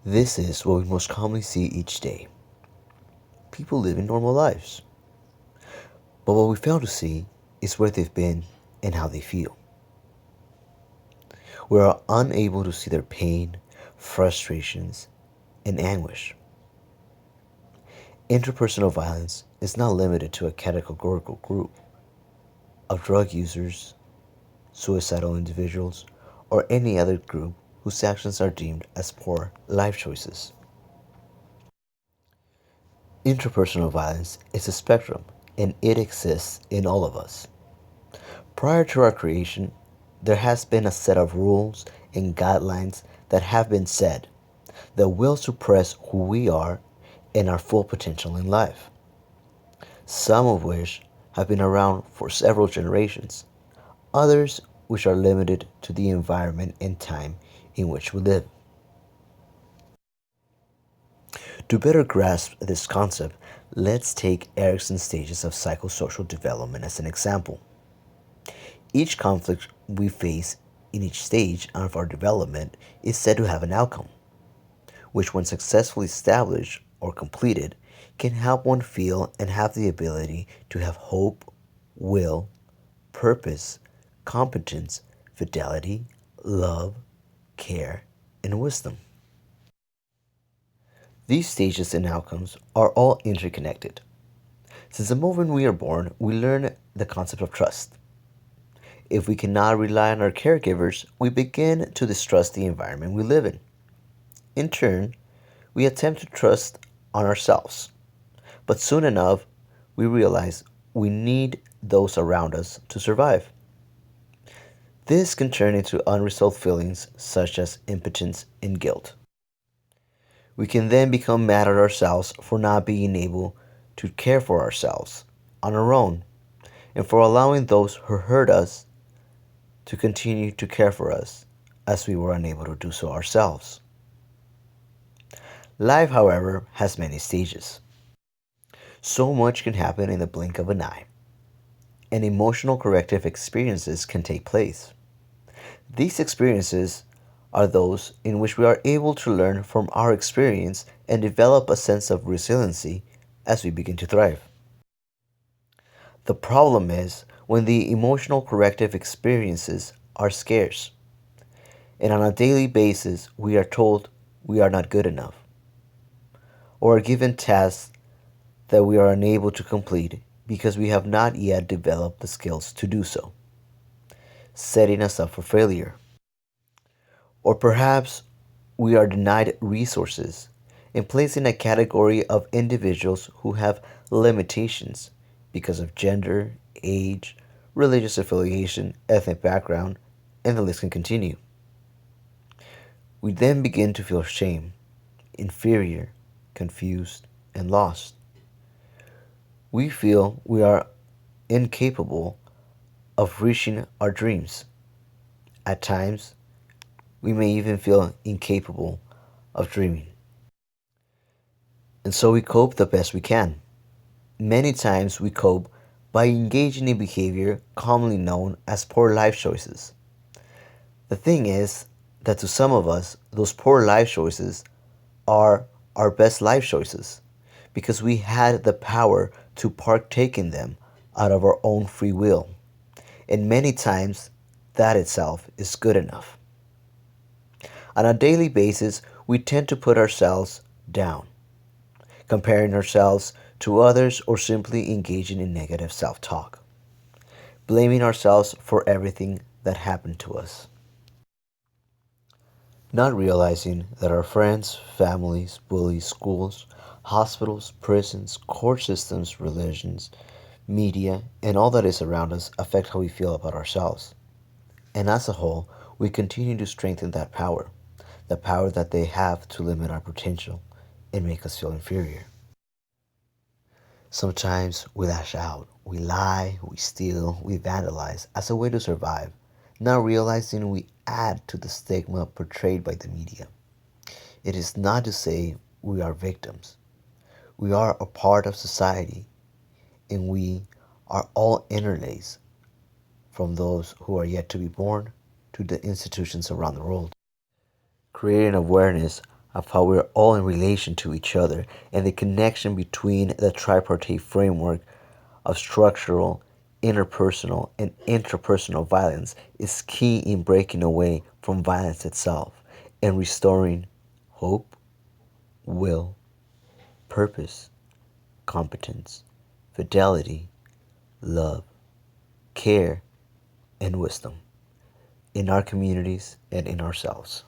This is what we most commonly see each day. People living normal lives. But what we fail to see is where they've been and how they feel. We are unable to see their pain, frustrations, and anguish. Interpersonal violence is not limited to a categorical group of drug users, suicidal individuals, or any other group whose actions are deemed as poor life choices. Interpersonal violence is a spectrum and it exists in all of us. Prior to our creation, there has been a set of rules and guidelines that have been set that will suppress who we are and our full potential in life, some of which have been around for several generations, others which are limited to the environment and time in which we live. To better grasp this concept, let's take Erickson's stages of psychosocial development as an example. Each conflict we face in each stage of our development is said to have an outcome, which, when successfully established or completed, can help one feel and have the ability to have hope, will, purpose, competence, fidelity, love, care, and wisdom. These stages and outcomes are all interconnected. Since the moment we are born, we learn the concept of trust. If we cannot rely on our caregivers, we begin to distrust the environment we live in. In turn, we attempt to trust on ourselves. But soon enough, we realize we need those around us to survive. This can turn into unresolved feelings such as impotence and guilt. We can then become mad at ourselves for not being able to care for ourselves on our own and for allowing those who hurt us to continue to care for us as we were unable to do so ourselves. Life, however, has many stages. So much can happen in the blink of an eye, and emotional corrective experiences can take place. These experiences are those in which we are able to learn from our experience and develop a sense of resiliency as we begin to thrive. The problem is when the emotional corrective experiences are scarce, and on a daily basis we are told we are not good enough, or are given tasks that we are unable to complete because we have not yet developed the skills to do so, setting us up for failure. Or perhaps we are denied resources and placed in a category of individuals who have limitations because of gender, age, religious affiliation, ethnic background, and the list can continue. We then begin to feel shame, inferior, confused, and lost. We feel we are incapable of reaching our dreams. At times, we may even feel incapable of dreaming. And so we cope the best we can. Many times we cope by engaging in behavior commonly known as poor life choices. The thing is that to some of us, those poor life choices are our best life choices because we had the power to partake in them out of our own free will. And many times, that itself is good enough. On a daily basis, we tend to put ourselves down, comparing ourselves to others or simply engaging in negative self talk, blaming ourselves for everything that happened to us, not realizing that our friends, families, bullies, schools, hospitals, prisons, court systems, religions, media, and all that is around us affect how we feel about ourselves. And as a whole, we continue to strengthen that power, the power that they have to limit our potential and make us feel inferior. Sometimes we lash out, we lie, we steal, we vandalize as a way to survive, not realizing we add to the stigma portrayed by the media. It is not to say we are victims. We are a part of society and we are all interlaced from those who are yet to be born to the institutions around the world. Creating awareness of how we're all in relation to each other, and the connection between the tripartite framework of structural, interpersonal, and intrapersonal violence is key in breaking away from violence itself and restoring hope, will, purpose, competence, fidelity, love, care, and wisdom in our communities and in ourselves.